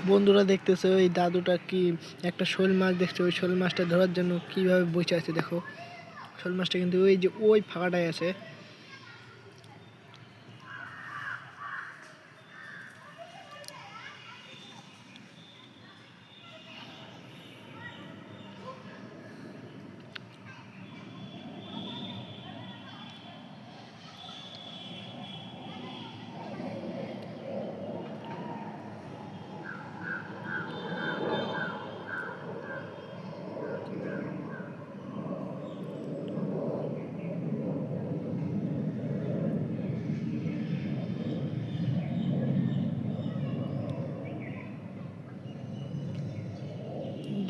বন্ধুরা দেখতেছে ওই দাদুটা কি একটা শোল মাছ দেখছে, ওই শোল মাছটা ধরার জন্য কিভাবে বসে আছে দেখো। শোল মাছটা কিন্তু ওই যে ওই ফাঁকাটায় আছে।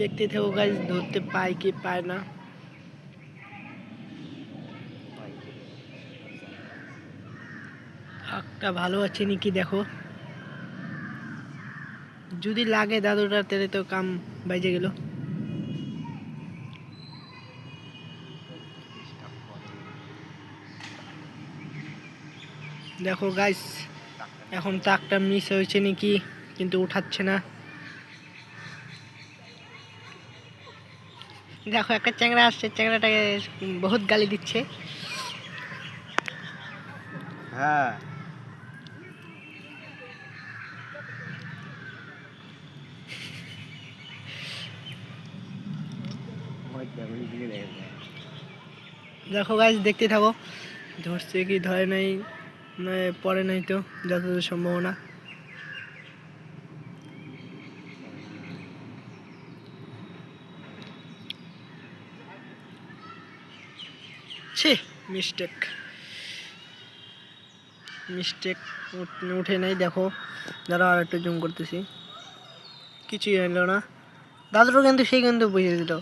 দেখতে থাকো গাইস, ধরতে পায় কি পায় না। ফাঁকটা ভালো আছে নাকি দেখো, যদি লাগে দাদুটার তেলে তো কাম বাইজে গেল। দেখো গাইস, এখন তাকটা মিস হয়েছে নাকি, কিন্তু উঠাচ্ছে না। দেখো একটা চ্যাংড়া আসছে, চ্যাংড়াটাকে বহুত গালি দিচ্ছে। হ্যাঁ দেখো গাইস, দেখতে থাকো, ধরছে কি ধরে নাই, না পরে নাই তো যতদূর সম্ভাবনা। ছি, মিস্টেক মিস্টেক, উঠে নাই। দেখো দাঁড়াও আর একটু জুম করতেছি, কিছুই হলো না। দাদুরও কিন্তু সেই কিন্তু বুঝে দিল।